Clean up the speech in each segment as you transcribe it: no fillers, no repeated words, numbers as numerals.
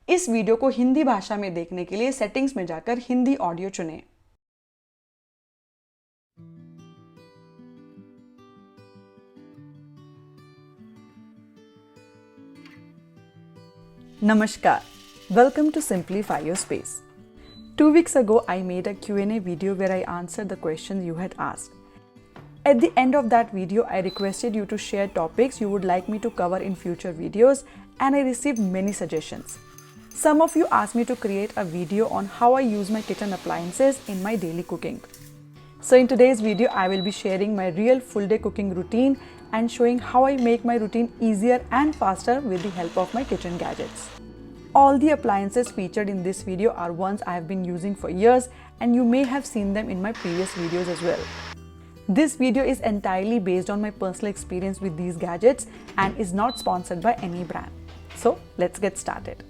इस वीडियो को हिंदी भाषा में देखने के लिए सेटिंग्स में जाकर हिंदी ऑडियो चुनें। Namaskar. Welcome to Simplify Your Space. 2 weeks ago, I made a Q&A video where I answered the questions you had asked. At the end of that video, I requested you to share topics you would like me to cover in future videos, and I received many suggestions. Some of you asked me to create a video on how I use my kitchen appliances in my daily cooking. So in today's video, I will be sharing my real full day cooking routine and showing how I make my routine easier and faster with the help of my kitchen gadgets. All the appliances featured in this video are ones I have been using for years, and you may have seen them in my previous videos as well. This video is entirely based on my personal experience with these gadgets and is not sponsored by any brand. So let's get started.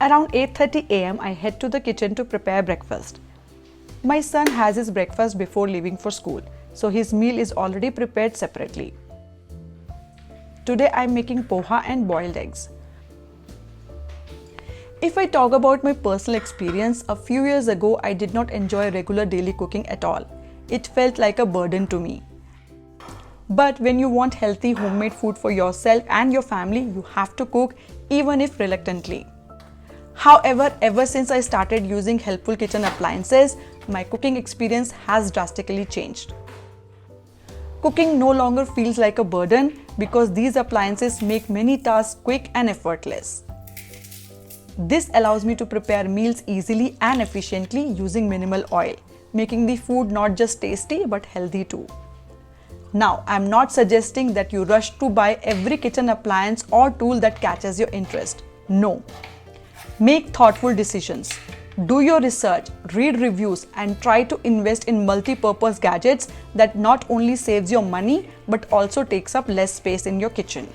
Around 8:30 am, I head to the kitchen to prepare breakfast. My son has his breakfast before leaving for school, so his meal is already prepared separately. Today I am making poha and boiled eggs. If I talk about my personal experience, a few years ago I did not enjoy regular daily cooking at all. It felt like a burden to me. But when you want healthy homemade food for yourself and your family, you have to cook, even if reluctantly. However, ever since I started using helpful kitchen appliances, my cooking experience has drastically changed. Cooking no longer feels like a burden because these appliances make many tasks quick and effortless. This allows me to prepare meals easily and efficiently using minimal oil, making the food not just tasty but healthy too. Now, I'm not suggesting that you rush to buy every kitchen appliance or tool that catches your interest. No. Make thoughtful decisions. Do your research, read reviews, and try to invest in multi-purpose gadgets that not only saves your money but also takes up less space in your kitchen.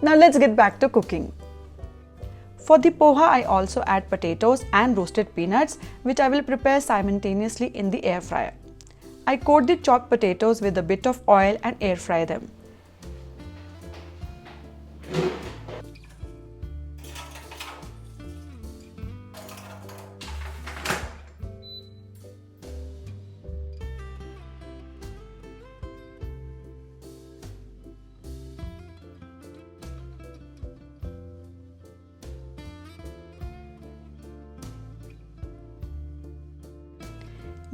Now let's get back to cooking. For the poha, I also add potatoes and roasted peanuts, which I will prepare simultaneously in the air fryer. I coat the chopped potatoes with a bit of oil and air fry them.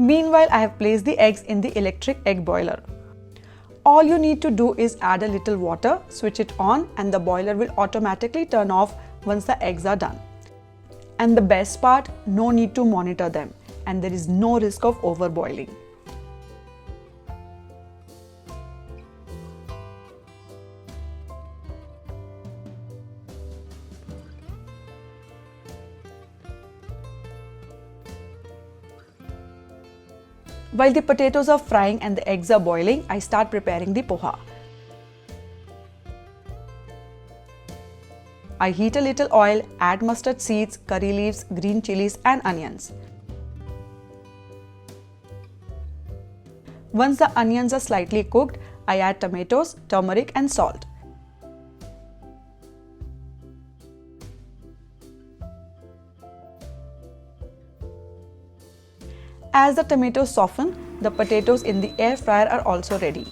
Meanwhile, I have placed the eggs in the electric egg boiler. All you need to do is add a little water, switch it on, and the boiler will automatically turn off once the eggs are done. And the best part, no need to monitor them, and there is no risk of overboiling. While the potatoes are frying and the eggs are boiling, I start preparing the poha. I heat a little oil, add mustard seeds, curry leaves, green chilies and onions. Once the onions are slightly cooked, I add tomatoes, turmeric and salt. As the tomatoes soften, the potatoes in the air fryer are also ready.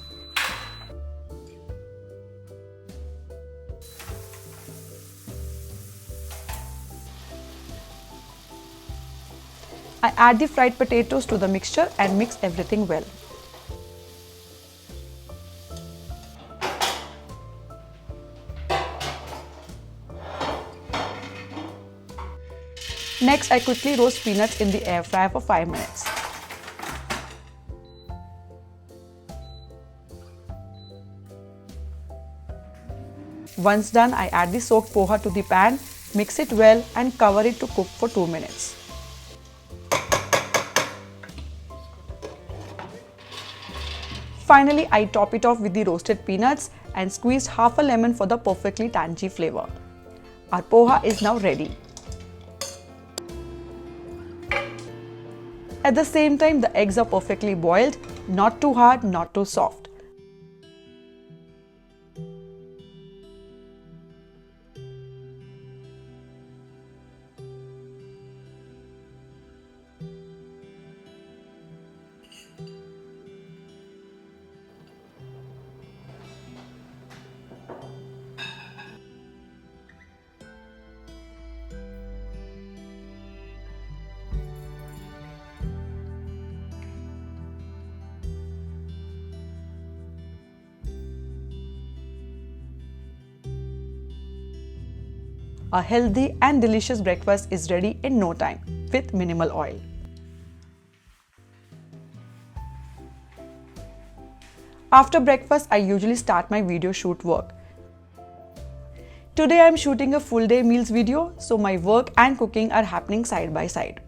I add the fried potatoes to the mixture and mix everything well. Next, I quickly roast peanuts in the air fryer for 5 minutes. Once done, I add the soaked poha to the pan, mix it well and cover it to cook for 2 minutes. Finally, I top it off with the roasted peanuts and squeezed half a lemon for the perfectly tangy flavor. Our poha is now ready. At the same time, the eggs are perfectly boiled, not too hard, not too soft. A healthy and delicious breakfast is ready in no time with minimal oil. After breakfast, I usually start my video shoot work. Today I am shooting a full day meals video, so my work and cooking are happening side by side.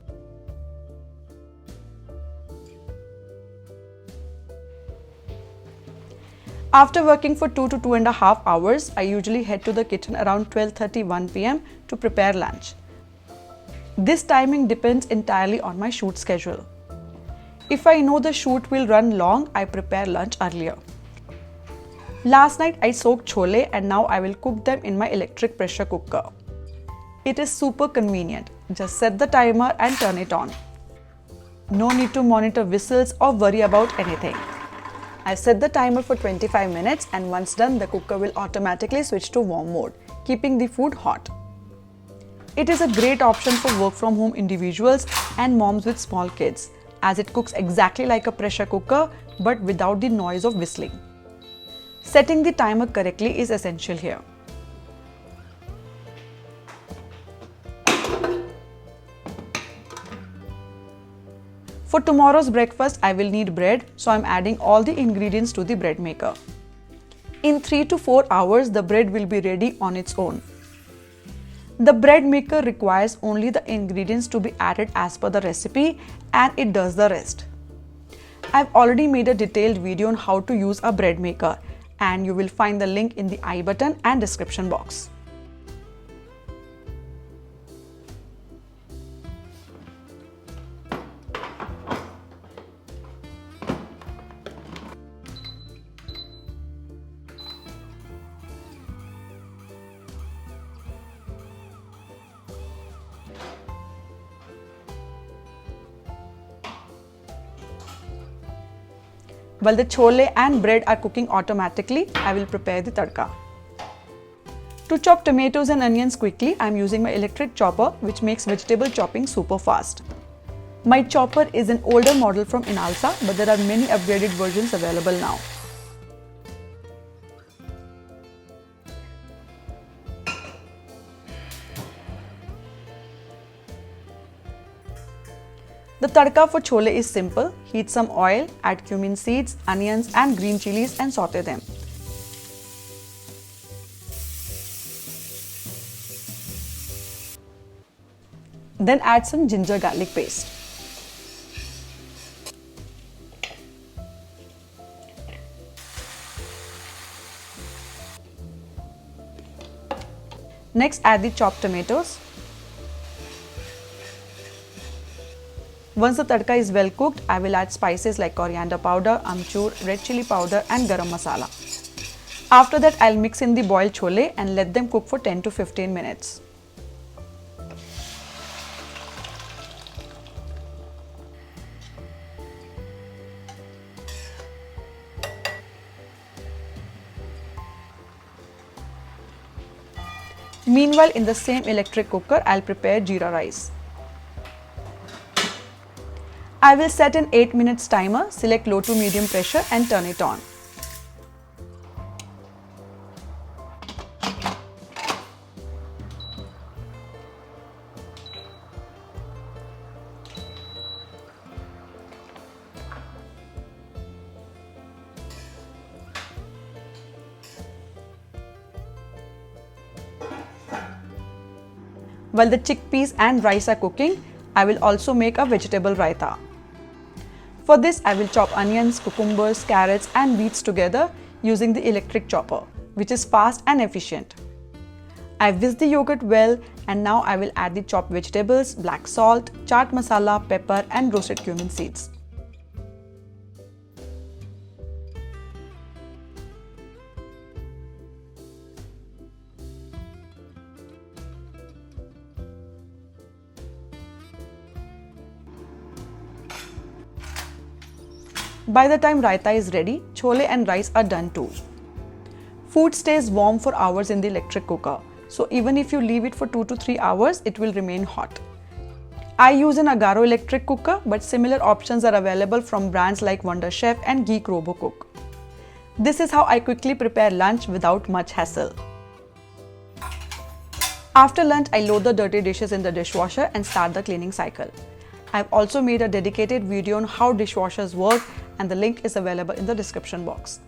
After working for 2 to 2.5 hours, I usually head to the kitchen around 12:31 p.m. to prepare lunch. This timing depends entirely on my shoot schedule. If I know the shoot will run long, I prepare lunch earlier. Last night I soaked chole and now I will cook them in my electric pressure cooker. It is super convenient. Just set the timer and turn it on. No need to monitor whistles or worry about anything. I've set the timer for 25 minutes and once done, the cooker will automatically switch to warm mode, keeping the food hot. It is a great option for work from home individuals and moms with small kids, as it cooks exactly like a pressure cooker but without the noise of whistling. Setting the timer correctly is essential here. For tomorrow's breakfast, I will need bread, so I'm adding all the ingredients to the bread maker. In 3 to 4 hours, the bread will be ready on its own. The bread maker requires only the ingredients to be added as per the recipe and it does the rest. I've already made a detailed video on how to use a bread maker and you will find the link in the I button and description box. While the chole and bread are cooking automatically, I will prepare the tadka. To chop tomatoes and onions quickly, I am using my electric chopper, which makes vegetable chopping super fast. My chopper is an older model from Inalsa, but there are many upgraded versions available now. The tadka for chole is simple. Heat some oil, add cumin seeds, onions and green chilies and saute them. Then add some ginger garlic paste. Next, add the chopped tomatoes. Once the tadka is well cooked, I will add spices like coriander powder, amchur, red chili powder and garam masala. After that, I'll mix in the boiled chole and let them cook for 10 to 15 minutes. Meanwhile, in the same electric cooker, I'll prepare jeera rice. I will set an 8 minutes timer, select low to medium pressure and turn it on. While the chickpeas and rice are cooking, I will also make a vegetable raita. For this, I will chop onions, cucumbers, carrots and beets together using the electric chopper, which is fast and efficient. I whisk the yogurt well and now I will add the chopped vegetables, black salt, chaat masala, pepper and roasted cumin seeds. By the time raita is ready, chole and rice are done too. Food stays warm for hours in the electric cooker, so even if you leave it for 2 to 3 hours, it will remain hot. I use an Agaro electric cooker, but similar options are available from brands like Wonder Chef and Geek RoboCook. This is how I quickly prepare lunch without much hassle. After lunch, I load the dirty dishes in the dishwasher and start the cleaning cycle. I've also made a dedicated video on how dishwashers work, and the link is available in the description box.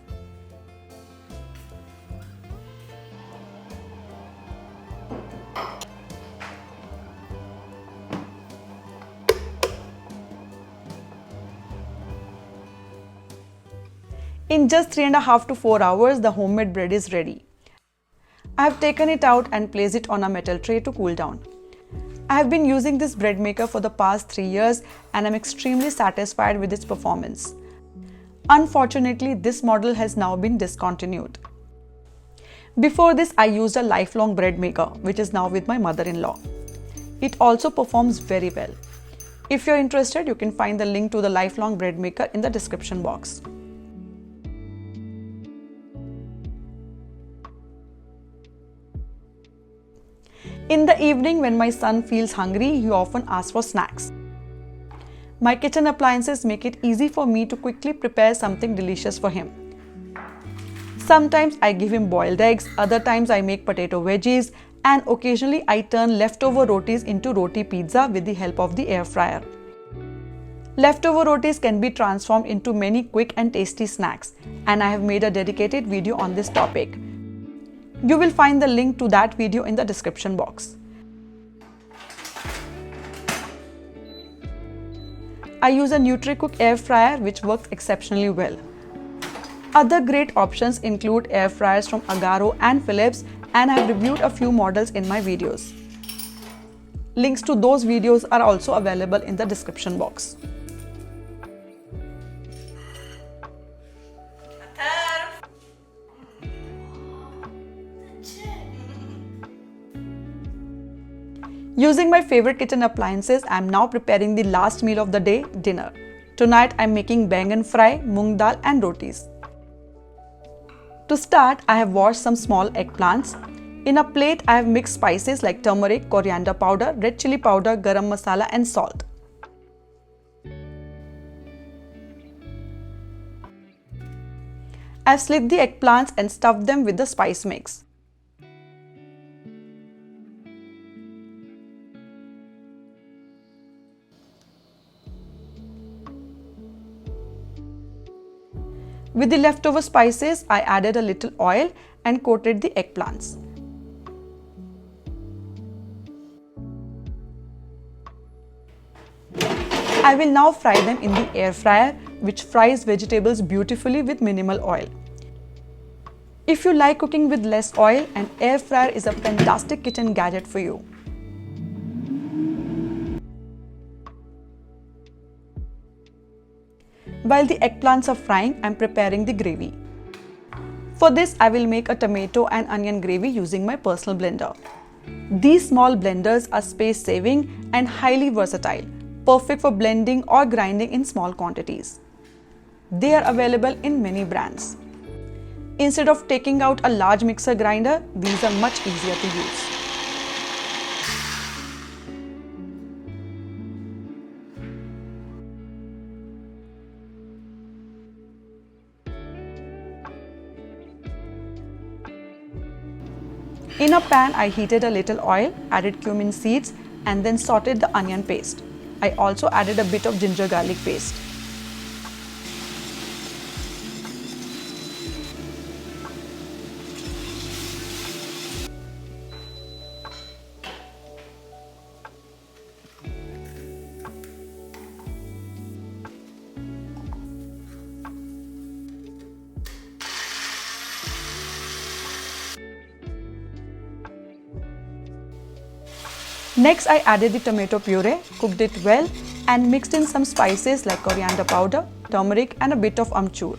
In just 3.5 to 4 hours, the homemade bread is ready. I have taken it out and placed it on a metal tray to cool down. I have been using this bread maker for the past 3 years and I'm extremely satisfied with its performance. Unfortunately, this model has now been discontinued. Before this, I used a lifelong bread maker, which is now with my mother-in-law. It also performs very well. If you're interested, you can find the link to the lifelong bread maker in the description box. In the evening, when my son feels hungry, he often asks for snacks. My kitchen appliances make it easy for me to quickly prepare something delicious for him. Sometimes I give him boiled eggs, other times I make potato veggies, and occasionally I turn leftover rotis into roti pizza with the help of the air fryer. Leftover rotis can be transformed into many quick and tasty snacks, and I have made a dedicated video on this topic. You will find the link to that video in the description box. I use a NutriCook air fryer which works exceptionally well. Other great options include air fryers from Agaro and Philips, and I have reviewed a few models in my videos. Links to those videos are also available in the description box. Using my favorite kitchen appliances, I am now preparing the last meal of the day, dinner. Tonight I am making bangan fry, moong dal and rotis. To start, I have washed some small eggplants. In a plate, I have mixed spices like turmeric, coriander powder, red chili powder, garam masala and salt. I have slit the eggplants and stuffed them with the spice mix. With the leftover spices, I added a little oil and coated the eggplants. I will now fry them in the air fryer, which fries vegetables beautifully with minimal oil. If you like cooking with less oil, an air fryer is a fantastic kitchen gadget for you. While the eggplants are frying, I am preparing the gravy. For this, I will make a tomato and onion gravy using my personal blender. These small blenders are space-saving and highly versatile, perfect for blending or grinding in small quantities. They are available in many brands. Instead of taking out a large mixer grinder, these are much easier to use. In a pan, I heated a little oil, added cumin seeds and then sauteed the onion paste. I also added a bit of ginger garlic paste. Next, I added the tomato puree, cooked it well and mixed in some spices like coriander powder, turmeric and a bit of amchur.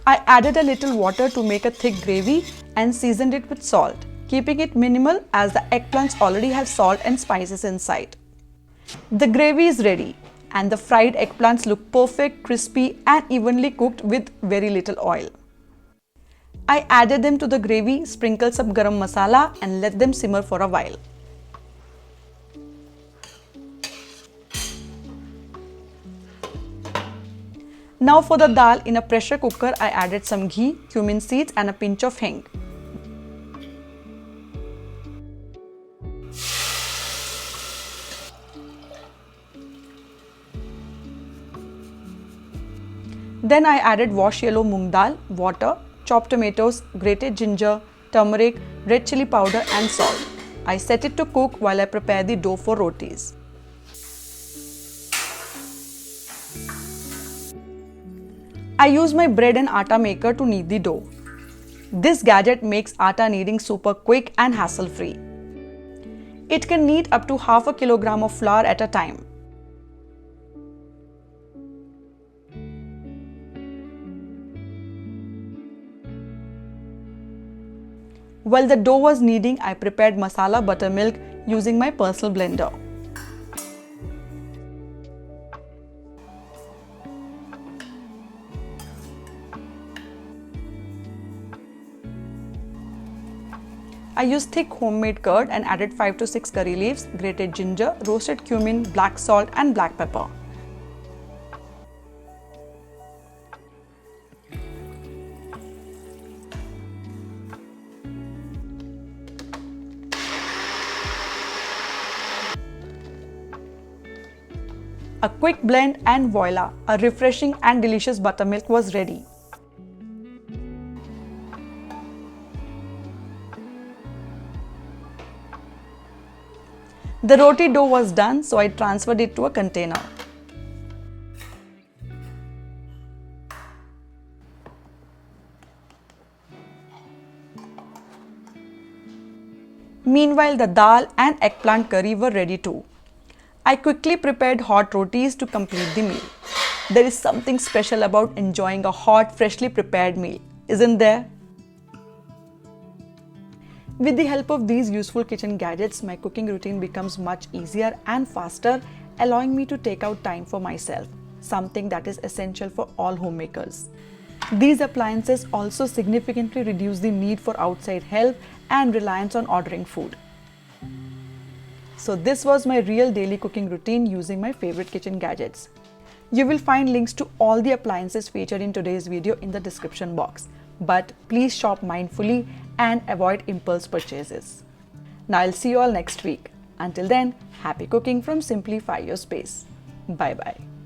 I added a little water to make a thick gravy and seasoned it with salt, keeping it minimal as the eggplants already have salt and spices inside. The gravy is ready and the fried eggplants look perfect, crispy and evenly cooked with very little oil. I added them to the gravy, sprinkled some garam masala and let them simmer for a while. Now for the dal, in a pressure cooker, I added some ghee, cumin seeds and a pinch of hing. Then I added washed yellow moong dal, water, chopped tomatoes, grated ginger, turmeric, red chili powder and salt. I set it to cook while I prepare the dough for rotis. I use my bread and atta maker to knead the dough. This gadget makes atta kneading super quick and hassle-free. It can knead up to half a kilogram of flour at a time. While the dough was kneading, I prepared masala buttermilk using my personal blender. I used thick homemade curd and added 5 to 6 curry leaves, grated ginger, roasted cumin, black salt and black pepper. A quick blend and voila, a refreshing and delicious buttermilk was ready. The roti dough was done, so I transferred it to a container. Meanwhile, the dal and eggplant curry were ready too. I quickly prepared hot rotis to complete the meal. There is something special about enjoying a hot, freshly prepared meal, isn't there? With the help of these useful kitchen gadgets, my cooking routine becomes much easier and faster, allowing me to take out time for myself, something that is essential for all homemakers. These appliances also significantly reduce the need for outside help and reliance on ordering food. So this was my real daily cooking routine using my favorite kitchen gadgets. You will find links to all the appliances featured in today's video in the description box. But please shop mindfully and avoid impulse purchases. Now I'll see you all next week. Until then, happy cooking from Simplify Your Space. Bye bye.